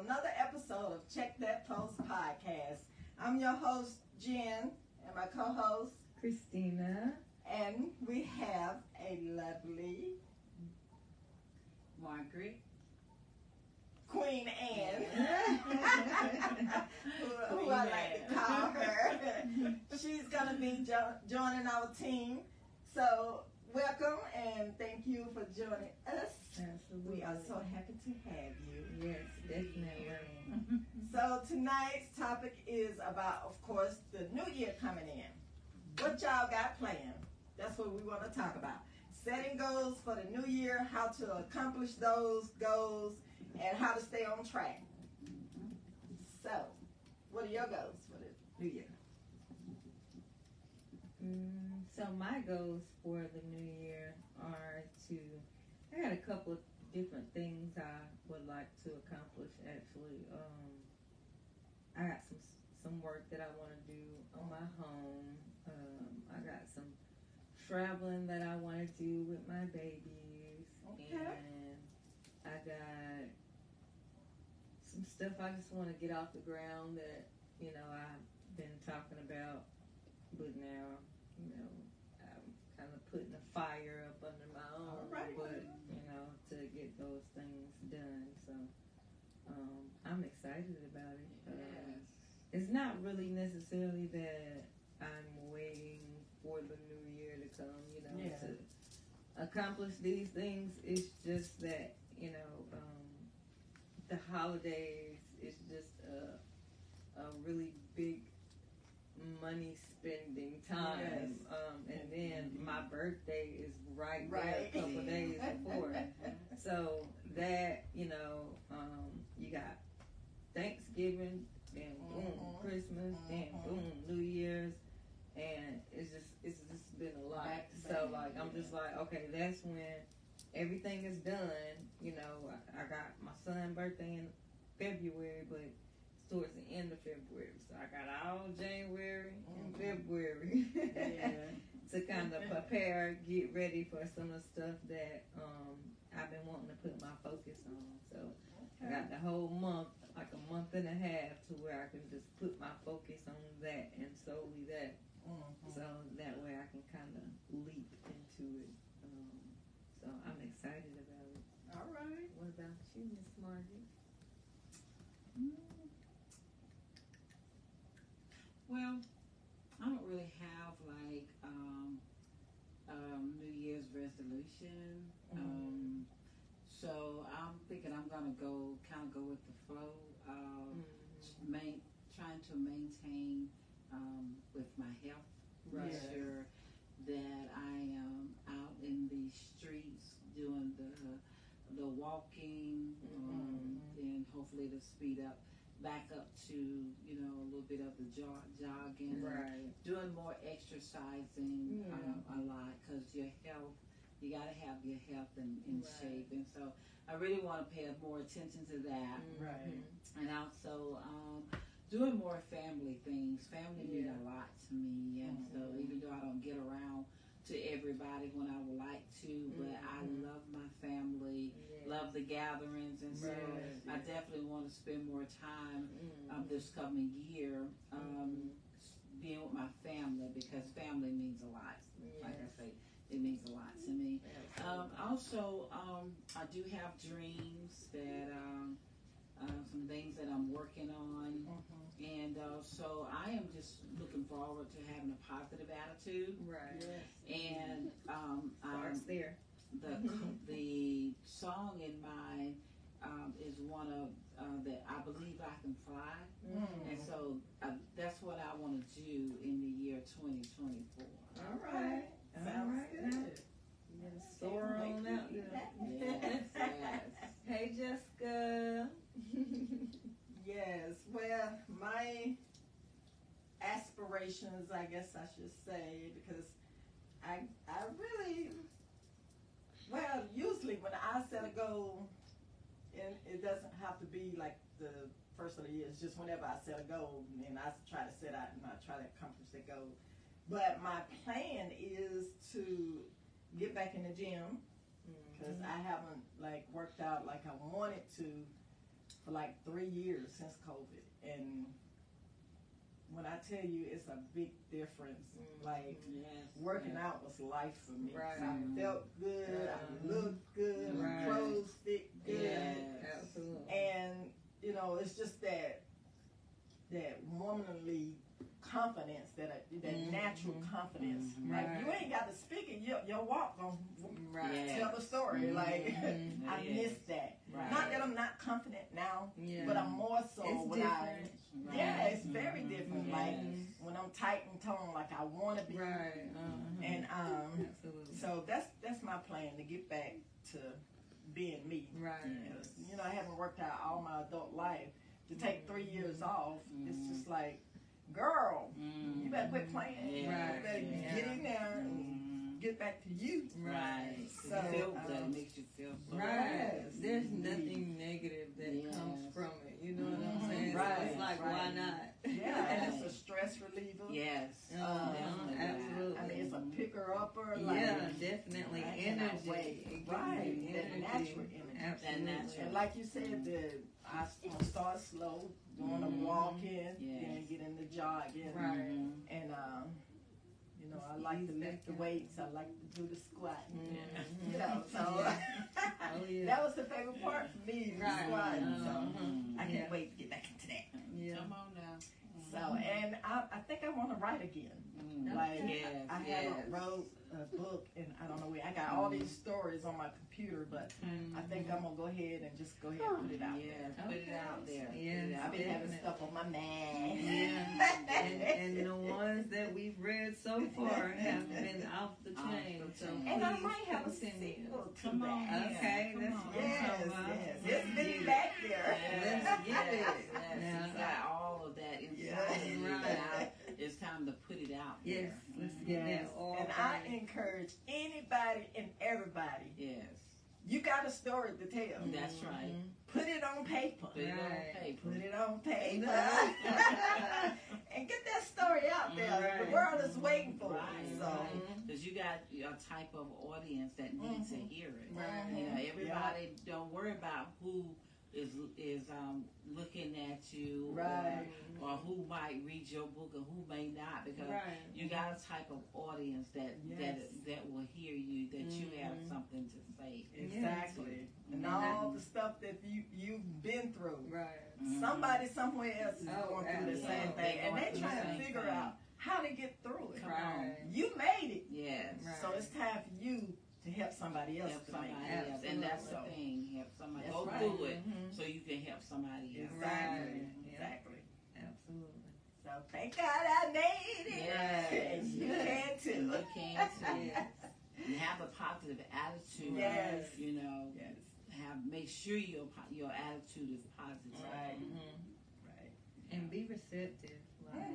another episode of Check That Post podcast. I'm your host, Jen, and my co-host, Christina. And we have a lovely Margaret. Queen Anne, who I like to call her. She's going to be joining our team. So welcome and thank you for joining us. Absolutely. We are so happy to have you. Yes, definitely. So tonight's topic is about, of course, the new year coming in. What y'all got planned? That's what we want to talk about. Setting goals for the new year, how to accomplish those goals, and how to stay on track. So, what are your goals for the new year? So my goals for the new year are I got a couple of different things I would like to accomplish actually. I got some work that I want to do on my home. I got some traveling that I want to do with my babies. Okay. And I got some stuff I just want to get off the ground that, I've been talking about, but now, I'm kind of putting a fire up under my own, but, to get those things done. So, I'm excited about it. It's not really necessarily that I'm waiting for the new year to come, to accomplish these things. It's just that, the holidays is just a really big money spending time. And then my birthday is right there a couple of days before. So that, you got Thanksgiving, then boom, Christmas, then boom, New Year's. And it's just been a lot. So I'm just like, okay, that's when everything is done. I got my son's birthday in February, but it's towards the end of February. So I got all January and February to kind of prepare, get ready for some of the stuff that I've been wanting to put my focus on. So I got the whole month, like a month and a half, to where I can just put my focus on that and solely that. So that way I can kind of leap into it. So I'm excited about it. All right. What about you, Miss Margaret? Well, I don't really have like New Year's resolution. So I'm thinking I'm gonna go with the flow. Trying to maintain with my health. Make sure that I am out in the streets doing the walking, and hopefully to speed up back up to a little bit of the jogging, doing more exercising a lot, because your health, you got to have your health in shape, and so I really want to pay more attention to that, and also doing more family things. Family mean a lot to me, and so even though I don't get around to everybody when I would like to, but I love my family, love the gatherings, and so I definitely want to spend more time this coming year being with my family, because family means a lot. Like I say, it means a lot to me. Also, I do have dreams that some things that I'm working on, and so I am just looking forward to having a positive attitude. And Starts there. The song in mind is one of that I believe I can fly, and so that's what I want to do in the year 2024. All right. Sounds good. You gotta soar on out there. Yes. Hey, Jessica. Yes. Well, my aspirations, I guess I should say, because I really, well, usually when I set a goal, and it doesn't have to be like the first of the year, it's just whenever I set a goal, and I try to set out and I try to accomplish the goal. But my plan is to get back in the gym, because I haven't like worked out like I wanted to for like 3 years since COVID, and when I tell you it's a big difference, like working out was life for me. Right. I felt good, I looked good, my clothes fit good. Yes. Absolutely. And you know, it's just that womanly confidence, that natural confidence. Like you ain't got to speak it, your walk gonna tell the story. Like I miss that. Not that I'm not confident now, but I'm more so it's when different. it's very different. Like when I'm tight and toned, like I want to be. And Absolutely. so that's my plan, to get back to being me. You know, I haven't worked out all my adult life. To take 3 years off, it's just like, girl, you better quit playing. You better get in there and get back to you. So that makes you feel so There's nothing negative that comes from it. You know what I'm saying? So it's like, why not? And it's a stress reliever. Absolutely. I mean, it's a picker upper. Definitely. Energy. Energy. That natural energy. Absolutely. And like you said, I start slow, doing a walking, then get in the jogging. And you know, I like to lift the weights. I like to do the squatting. You know, so that was the favorite part for me, the squatting. So I can't wait to get back into that. Come on now. So, and I think I want to write again. Like, I haven't wrote a book, and I don't know where. I got all these stories on my computer, but I think I'm gonna go ahead and just go ahead and put it out there. Put it out there. I've been having stuff on my mind. And the ones that we've read so far have been off the chain. So and I might have a sequel to that. Okay, that's what I'm talking about. It's been back there. Let's get it. It's got all of that inside. Now it's time to put it out there. Yes, let's get that all. And I encourage anybody and everybody. You got a story to tell. That's right. Put it on paper. Put it on paper. Put it on paper. And get that story out there. The world is waiting for it. So, because you got a type of audience that needs to hear it. You know, everybody don't worry about who is looking at you, or who might read your book or who may not, because you got a type of audience that will hear you, that you have something to say. Exactly. And all the stuff that you've been through. Somebody somewhere else is going through the same thing, and they're trying to figure out how to get through it. You made it. So it's time for you to help somebody else. And that's the thing. Help somebody go through it so you can help somebody else. Exactly. Absolutely. So thank God I made it. And you can too. You can too. And have a positive attitude. You know. Make sure your attitude is positive. And be receptive. Like,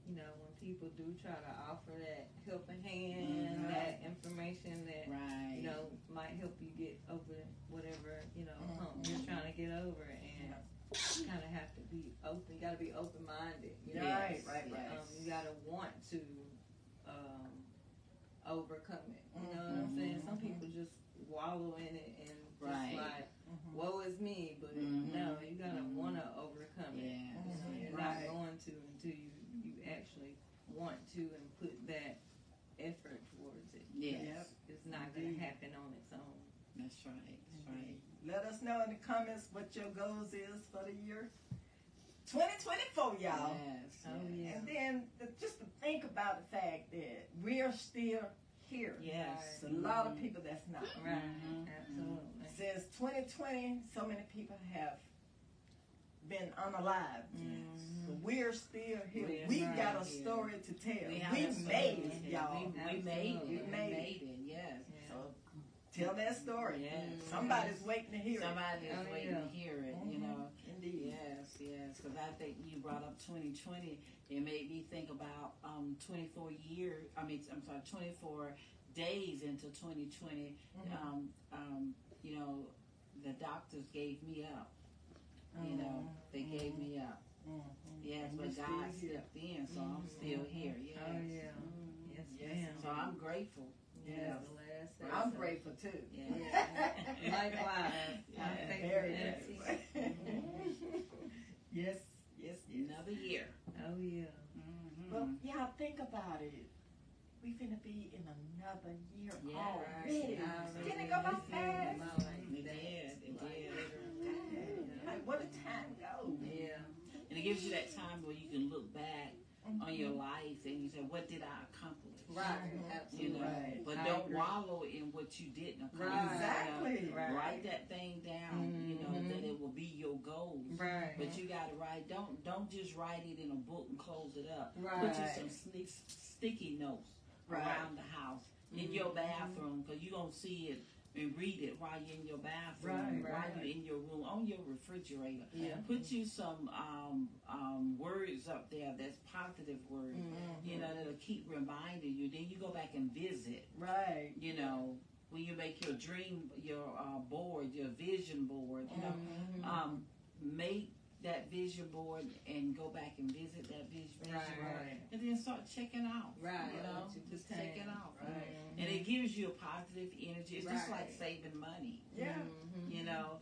you know, when people do try to offer that helping hand, that information that you know might help you get over whatever hump you're trying to get over, and you kind of have to be open. You got to be open-minded. You know? You got to want to overcome it. You know what I'm saying? Some people just wallow in it and just like, woe is me, but no, you gotta want to overcome it. You're not going to until you actually want to and put that effort towards it. It's not going to happen on its own. That's right. Let us know in the comments what your goals is for the year 2024, y'all. And then just to think about the fact that we're still here. It's a lot of people that's not. Absolutely. Since 2020, so many people have been unalive. But we're still here. We got a story to tell. We made it, y'all. We made it. So tell that story. Somebody's waiting to hear it. Somebody's waiting to hear it, you know. Indeed. Yes. Because I think you brought up 2020. It made me think about 24 days into 2020. You know, the doctors gave me up. You know, they gave me up. But God stepped in, so I'm still here. So I'm grateful. I'm grateful too. Likewise. Very grateful. another year. Oh yeah. Well, y'all think about it. We finna be in another year already. Didn't it go by fast? It did. Like, what a time go. Yeah. And it gives you that time where you can look back on your life and you say, what did I accomplish? Right. Absolutely. You know, Right. but I don't agree. wallow in what you didn't accomplish. Right. Exactly. Right. Write that thing down. You know that it will be your goals. Right. But you got to write. Don't just write it in a book and close it up. Right. Put you some sticky notes Right. around the house, in your bathroom, because you're gonna see it and read it while you're in your bathroom, while you're in your room, on your refrigerator. Yeah. Put you some words up there that's positive words, you know, that'll keep reminding you. Then you go back and visit. Right. You know, when you make your dream, your board, your vision board, you know, make that vision board and go back and visit that vision board, and then start checking out. Right. You know, Just check it out. Right. And it gives you a positive energy. It's just like saving money. Yeah. You know,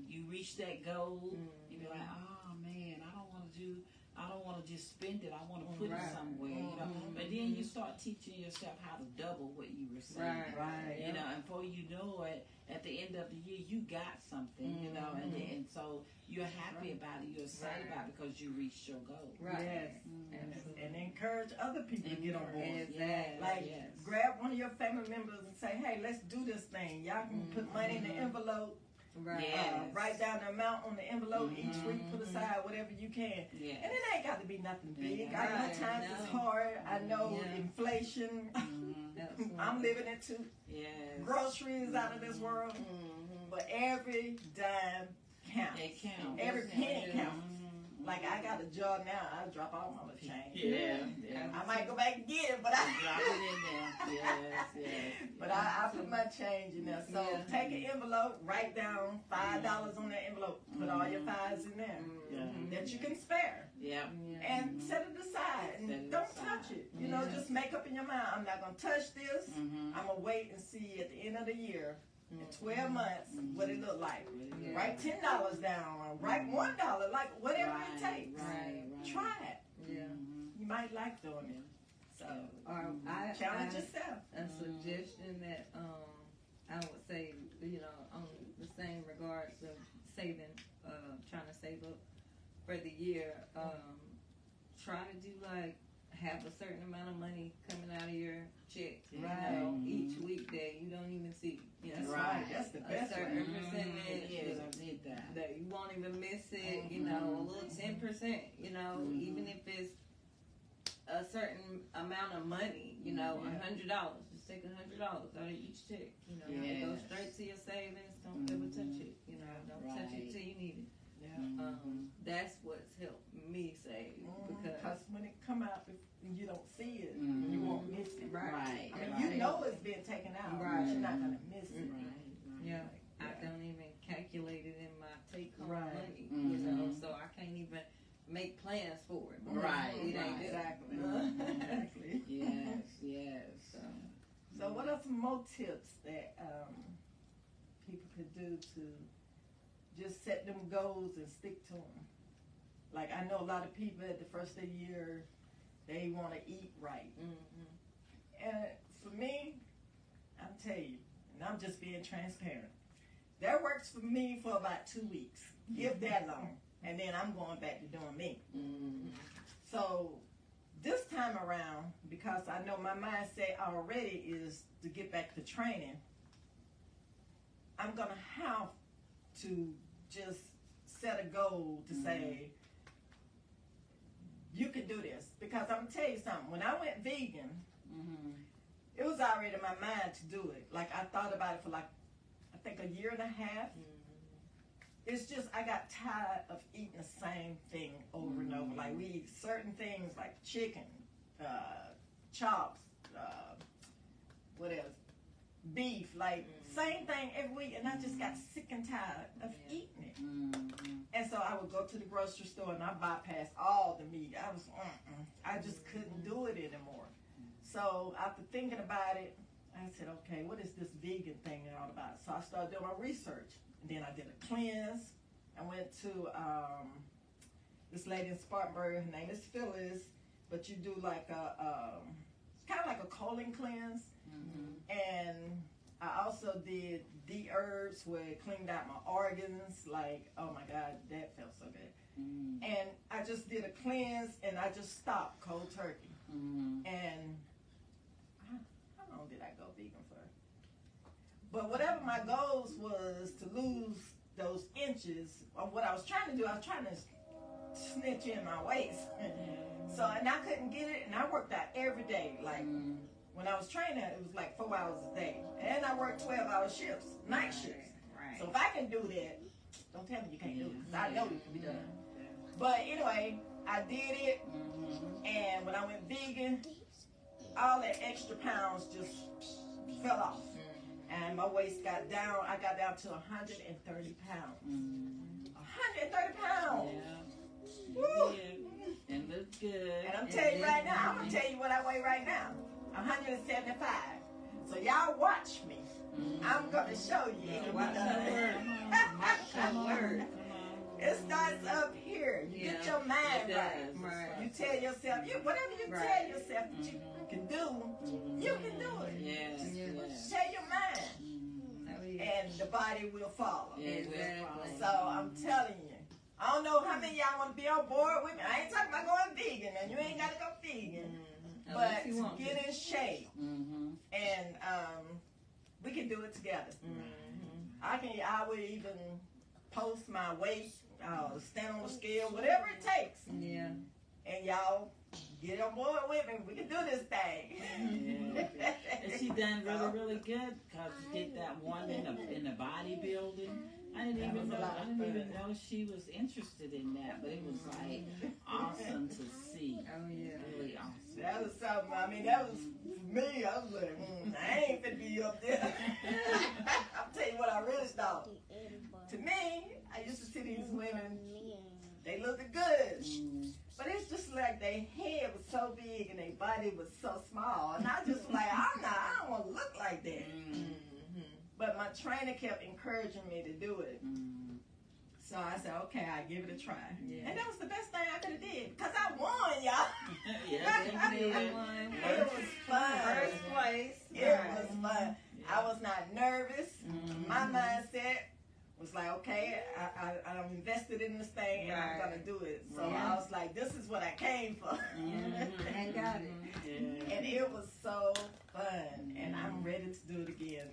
you reach that goal, you be like, oh man, I don't want to just spend it. I want to put it somewhere, you know. But then you start teaching yourself how to double what you receive. Right. You know, and before you know it, at the end of the year, you got something, you know, and so you're happy about it, you're excited about it because you reached your goal. Yes. And encourage other people to get on board. Yes. Like, grab one of your family members and say, hey, let's do this thing. Y'all can put money in the envelope. Write down the amount on the envelope each week, put aside whatever you can. And it ain't got to be nothing big. I know times is hard. I know inflation. I'm living it too. Groceries out of this world. But every dime counts. It counts. Every penny counts. Like, I got a jar now. I drop all my change. I might go back and get it, but I drop it in there. But I put my change in there. So take an envelope, write down $5 on that envelope. Put all your fives in there that you can spare. And set it aside and don't touch it. You know, just make up in your mind, I'm not gonna touch this. I'm gonna wait and see at the end of the year. In 12 months, what it look like. Write $10 down, or write $1, like whatever it takes. Try it. You might like doing it. So challenge yourself. A suggestion that I would say, you know, on the same regards of saving, trying to save up for the year, try to do like have a certain amount of money coming out of your check, you know, each weekday. You don't even see. You know, That's the best. A certain percentage. I did that. That you won't even miss it. You know, a little 10%. You know, even if it's a certain amount of money. You know, $100. Just take $100 out of each check. You know, it goes straight to your savings. Don't ever touch it. You know, don't touch it till you need it. That's what's helped me save because when it come out and you don't see it, you won't miss it. Right. I mean, you know it's being taken out, but you're not gonna miss it. Yeah. I don't even calculate it in my take-home money, you know, so I can't even make plans for it. It ain't Exactly. Yes. So what are some more tips that people could do to just set them goals and stick to them? Like, I know a lot of people at the first of the year, they want to eat right. And for me, I'm telling you, and I'm just being transparent, that works for me for about 2 weeks, if that long. And then I'm going back to doing me. So this time around, because I know my mindset already is to get back to training, I'm going to have to just set a goal to say, you can do this. Because I'm going to tell you something. When I went vegan, it was already in my mind to do it. Like, I thought about it for like, I think a year and a half. It's just, I got tired of eating the same thing over and over. Like, we eat certain things like chicken, chops, what else? Beef, like same thing every week, and I just got sick and tired of eating it. And so I would go to the grocery store and I bypassed all the meat. I was, I just couldn't do it anymore. So after thinking about it, I said, okay, what is this vegan thing all about? So I started doing my research, and then I did a cleanse. I went to this lady in Spartanburg. Her name is Phyllis, but you do like a kind of like a colon cleanse, and I also did the herbs where it cleaned out my organs. Like, oh my God, that felt so good. And I just did a cleanse, and I just stopped cold turkey. And how long did I go vegan for? But whatever my goals was to lose those inches, what I was trying to do, I was trying to snitch in my waist. So, and I couldn't get it, and I worked out every day. Like, when I was training, it was like 4 hours a day. And I worked 12-hour shifts, night shifts. So if I can do that, don't tell me you can't do it, because I know it can be done. But anyway, I did it, and when I went vegan, all that extra pounds just fell off. And my waist got down, I got down to 130 pounds. 130 pounds! Yeah. Woo. And look good. And I'm telling you right now, I'm going to tell you what I weigh right now. 175. So y'all watch me. I'm going to show you. It Watch the word. It starts up here. You get your mind right. You tell yourself, whatever you tell yourself that you can do, you can do it. Yes. Tell your mind. And the body will follow. Exactly. So I'm telling you. I don't know how many of y'all want to be on board with me. I ain't talking about going vegan, and you ain't got to go vegan. But get in shape. And we can do it together. I will even post my weight, stand on the scale, whatever it takes. And y'all get on board with me. We can do this thing. And she done really good, because she did that one in the bodybuilding. I didn't even know she was interested in that, but it was like awesome to see. Oh yeah, really awesome. That was something. I mean, that was for me. I was like, I ain't finna be up there. I'll tell you what I really thought. To me, I used to see these women. They looked good, but it's just like their head was so big and their body was so small, and I just like, I don't want to look like that. But my trainer kept encouraging me to do it. So I said, okay, I give it a try. And that was the best thing I could have did, because I won, y'all. It was fun. First place. It was fun. I was not nervous. My mindset was like, okay, I'm invested in this thing, and I'm going to do it. So I was like, this is what I came for. And got it. And it was so fun, and I'm ready to do it again.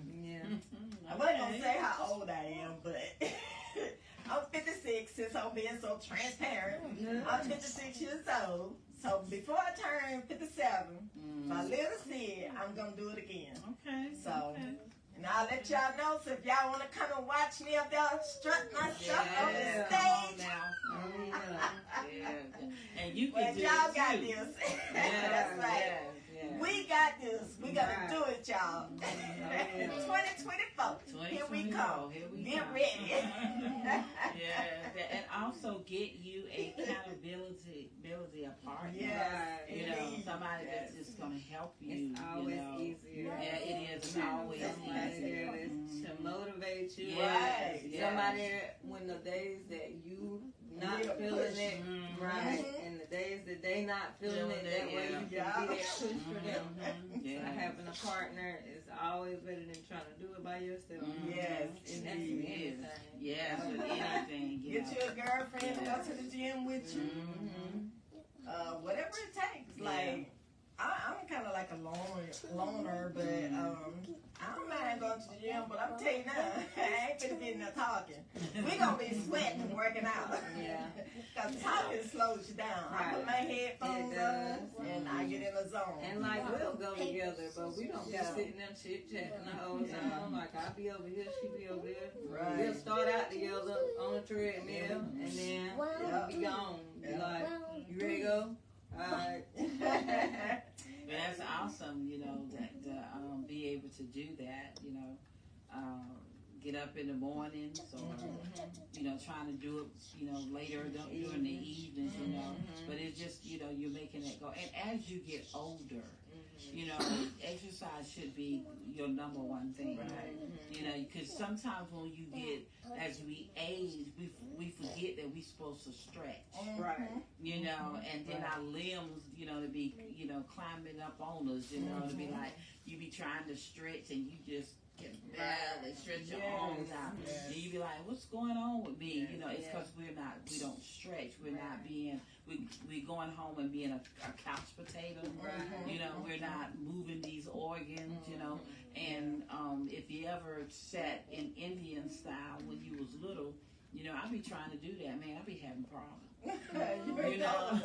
I wasn't going to say how old I am, but I'm 56, since I'm being so transparent. I'm 56 years old. So before I turn 57, if I live to see it, I'm going to do it again. And I'll let y'all know, so if y'all want to come and watch me up there strut myself on the stage. And you can do y'all it got too. this. That's right. We got this. We got to do it, y'all. 2024. Here we come. Get ready. And also get you a accountability partner. You know, somebody that's just going to help you. It's always easier. Yeah, it is. It's always easier. To motivate you. Right. Somebody, when the days that you not feeling it, and the days that they not feeling it, that way you can be that push for them. So having a partner is always better than trying to do it by yourself. Yes, And that's with anything. Yes, with anything. Get you a girlfriend to go to the gym with you. Whatever it takes. Like, I'm kind of like a loner, but I don't mind going to the gym, but I'm telling you now, I ain't finna be in there talking. We gonna be sweating and working out. Because talking slows you down. I put my headphones on and I get in a zone. And like, we'll go together, but we don't be sitting there chit-chatting the whole time. Like, I'll be over here, she be over there. We'll start out together on the treadmill, and then we'll be gone. Be like, you ready to go? Alright. That's awesome, you know, that be able to do that, you know, get up in the mornings or, you know, trying to do it, you know, later during the evenings, you know, but it's just, you know, you're making it go. And as you get older, You know, exercise should be your number one thing. You know, because sometimes when you get, as we age, we forget that we're supposed to stretch. You know, and then our limbs, you know, to be, you know, climbing up on us, you know, to be like, you be trying to stretch and you just can barely stretch your arms out. And you be like, what's going on with me? You know, it's because we don't stretch. We're not being, we going home and being a couch potato. You know, we're not moving these organs, you know. And if you ever sat in Indian style when you was little, you know, I be trying to do that, man. I be having problems. You know,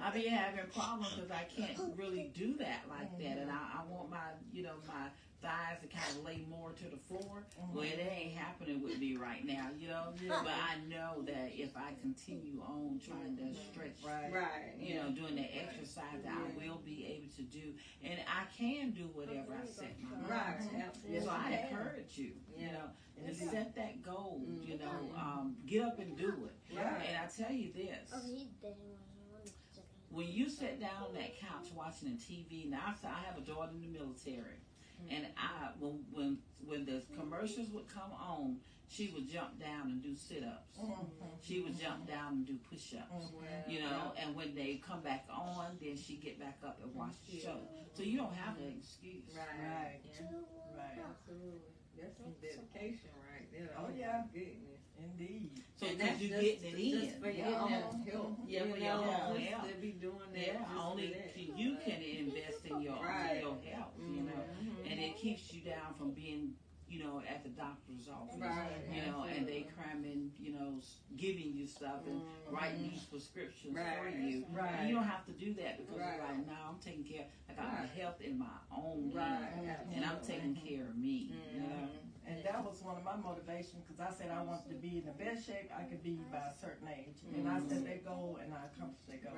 I be having problems because I can't really do that like that. And I want my, you know, my thighs to kind of lay more to the floor. Well, it ain't happening with me right now, you know. But I know that if I continue on trying to stretch, you know, doing the exercise, that I will be able to do, and I can do whatever I set my mind to. So I encourage you, you know, to set that goal, you know, get up and do it. And I tell you this. When you sit down on that couch watching the TV, now I have a daughter in the military, and when the commercials would come on, she would jump down and do sit-ups. She would jump down and do push-ups. You know, and when they come back on, then she get back up and watch the show. So you don't have an excuse. Right. Absolutely. That's some dedication right there. Oh yeah. Goodness. Indeed. So that's you getting it in. Just for your own health. Yeah, for your own health. To be doing that. Yeah, only you can invest in your health, you know, and it keeps you down from being, you know, at the doctor's office, you know, and they cramming, you know, giving you stuff and writing these prescriptions for you. And you don't have to do that because you're like, no, I'm taking care. I got my health in my own hands, and I'm taking care of me. You know? And that was one of my motivations because I said I wanted to be in the best shape I could be by a certain age. And I set that goal and I accomplished that goal.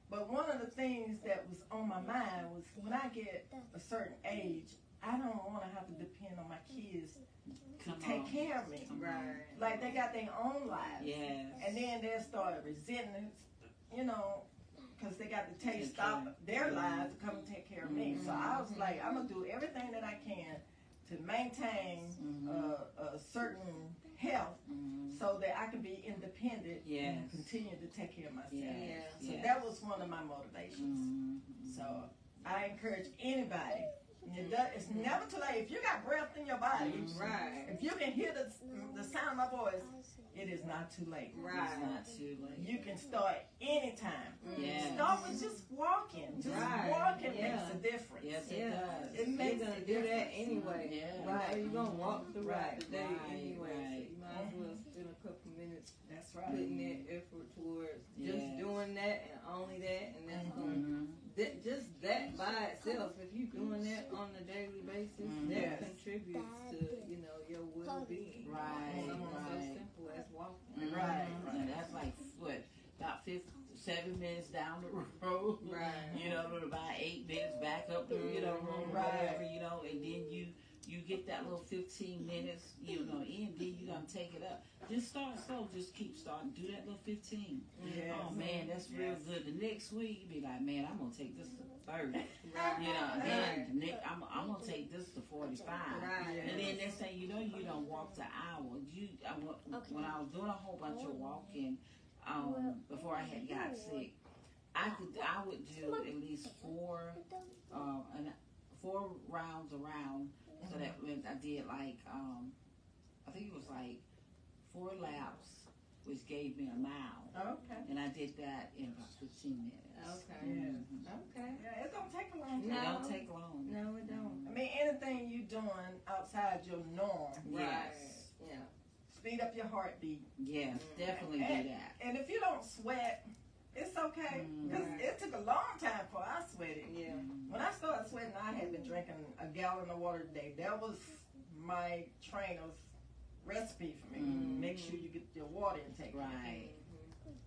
But one of the things that was on my mind was when I get a certain age, I don't want to have to depend on my kids to take care of me. Like they got their own lives. And then they'll start resenting, you know, because they got to stop their lives to come and take care of me. So I was like, I'm going to do everything that I can to maintain a certain health so that I can be independent and continue to take care of myself. So that was one of my motivations. So I encourage anybody. It's never too late. If you got breath in your body, if you can hear the sound of my voice, it is not too late. It's not too late. You can start anytime. Start with just walking. Just walking makes a difference. Yes, it does. It makes You're going to do that anyway. You're going to walk throughout the day anyway. So you might as well spend a couple minutes putting that effort towards just doing that and only that. And that's going to, just that by itself, if you're doing that on a daily basis, that contributes to, you know, your well-being. Something so simple as walking. And that's like, what, about 7 minutes down the road, you know, about 8 minutes back up the, you know, road, whatever, you know, and then you get that little 15 minutes, you know, in, then you gonna take it up. Just start slow, just keep starting, do that little 15. Oh man, that's real good. The next week, you be like, man, I'm gonna take this to 30. You know, then I'm gonna take this to 45. And then next thing you know, you don't walk the hour. When I was doing a whole bunch of walking, before I had got sick, I would do at least 4 rounds around. So that meant I did like I think it was like 4 laps, which gave me a mile. And I did that in about 15 minutes. Yeah, it don't take a long time. It don't take long. No, it don't. I mean, anything you doing outside your norm. Speed up your heartbeat. Yes, definitely do that. And if you don't sweat, it's okay. Because it took a long time before I sweated. When I started sweating, I had been drinking a gallon of water a day. That was my trainer's recipe for me. Make sure you get your water intake.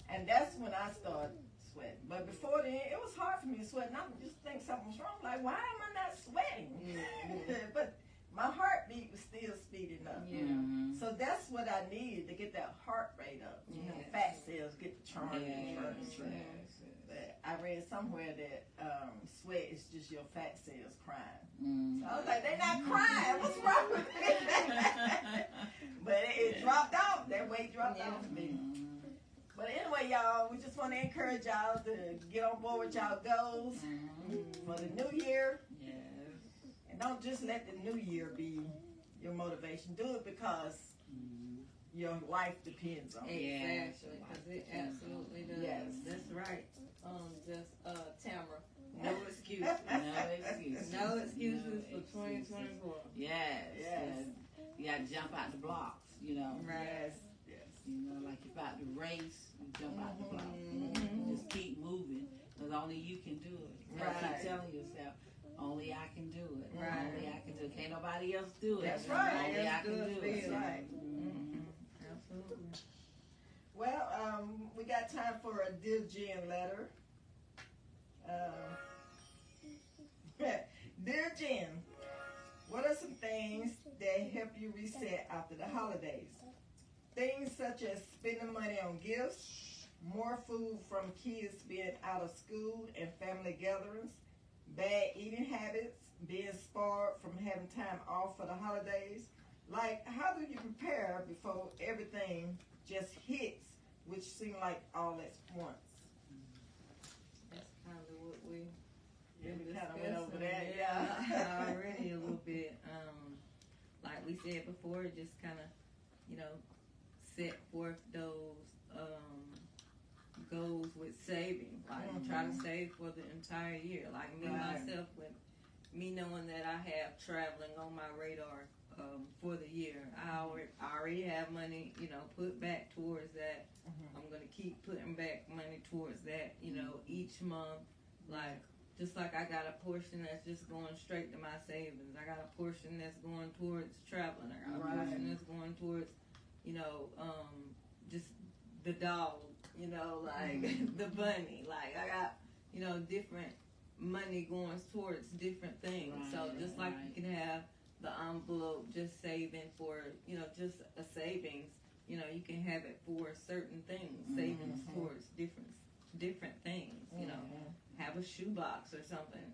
And that's when I started sweating. But before then, it was hard for me to sweat. And I would just think something was wrong. Like, why am I not sweating? But my heartbeat heartbeat was still speeding up. Yeah. Mm-hmm. So that's what I needed to get that heart rate up. You know, fat cells get the churn. But I read somewhere that sweat is just your fat cells crying. Mm-hmm. So I was like, they're not crying. What's wrong with me? But it dropped off. That weight dropped off of me. But anyway, y'all, we just want to encourage y'all to get on board with y'all goals for the new year. Yes. And don't just let the new year be your motivation. Do it because your life depends on it. Exactly, because it absolutely does. Yes. That's right. Tamara, no excuses. No excuses. No excuses for 2024. Yes. Yes. You got to jump out the blocks, you know. Right. Yes. You know, like if out the race, you jump out the blocks. Mm-hmm. Just keep moving, because only you can do it. Right. Keep telling yourself, only I can do it. Right. Only I can do it. Can't nobody else do it. That's right. Only I can do it. That's right. Absolutely. Well, we got time for a Dear Jen letter. Dear Jen, what are some things that help you reset after the holidays? Things such as spending money on gifts, more food from kids being out of school and family gatherings, bad eating habits, being spoiled from having time off for the holidays. Like, how do you prepare before everything just hits, which seem like all at once? That's kind of what we kind of went over that, yeah. Already a little bit. Like we said before, just kind of, set forth those goals with saving. Like try to save for the entire year. Like me myself, with me knowing that I have traveling on my radar for the year, I already have money, put back towards that. I'm gonna keep putting back money towards that, each month. Like, just like I got a portion that's just going straight to my savings. I got a portion that's going towards traveling. I got a portion that's going towards, just the dog, like the bunny. Like, I got, different money going towards different things. So just like you can have the envelope just saving for, just a savings, you can have it for certain things, savings towards different things, have a shoebox or something,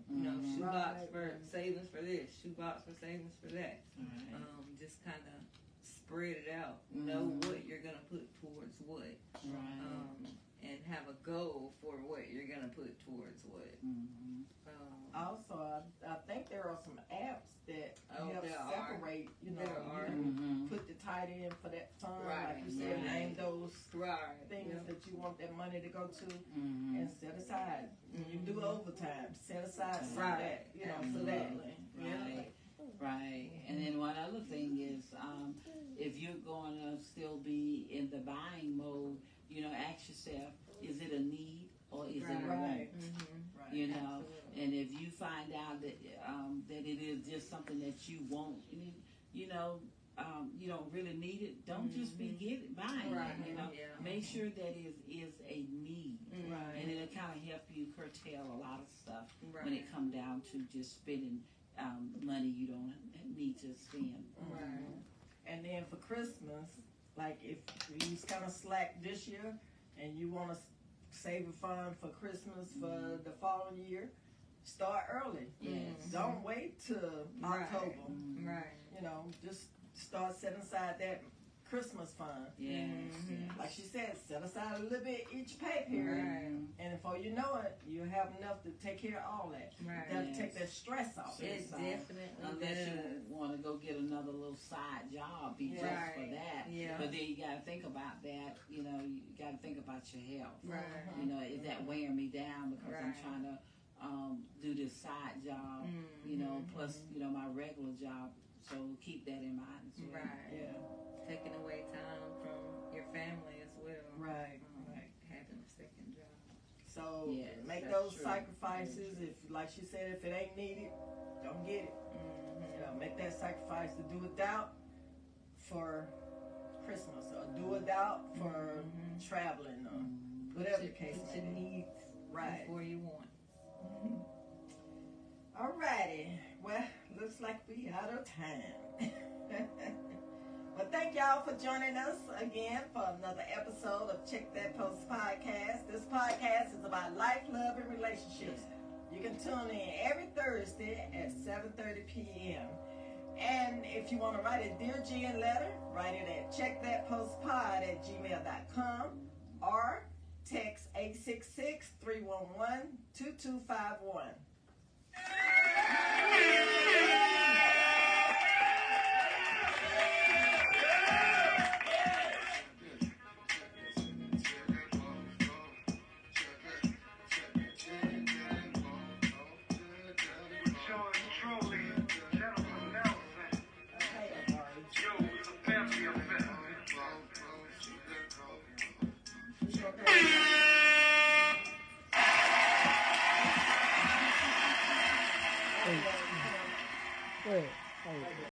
shoebox for savings for this, shoebox for savings for that. Just kind of spread it out, know what you're going to put towards what, and have a goal for what you're going to put towards what. Also, I think there are some apps that help separate, you put the tithe in for that fund, like you said, name those things that you want that money to go to, and set aside. You do overtime, set aside some of that, for that. Right. And then one other thing is, if you're going to still be in the buying mode, ask yourself, is it a need or is it a want? And if you find out that that it is just something that you want, you don't really need it, don't just be buying it. Make sure that it is a need, and it'll kind of help you curtail a lot of stuff when it comes down to just spending money you don't need to spend. And then for Christmas, like if you kind of slack this year and you want to save a fund for Christmas for the following year, start early. Don't wait till October. Just start setting aside that Christmas fund. Like she said, set aside a little bit each pay period, and before you know it, you have enough to take care of all that. That'll take that stress off. It definitely Unless you want to go get another little side job, just for that. But then you got to think about that. You got to think about your health. Is that wearing me down because I'm trying to do this side job? Plus my regular job. So keep that in mind as well. Taking away time from your family as well. Having a second job. So make those sacrifices. If, like she said, if it ain't needed, don't get it. Make that sacrifice to do without for Christmas, or do without for traveling, or whatever the case may be. Needs before you want. Alrighty. Well, looks like we out of time. Well, thank y'all for joining us again for another episode of Check That Post podcast. This podcast is about life, love, and relationships. You can tune in every Thursday at 7:30 p.m. And if you want to write a Dear Jen letter, write it at checkthatpostpod@gmail.com or text 866-311-2251.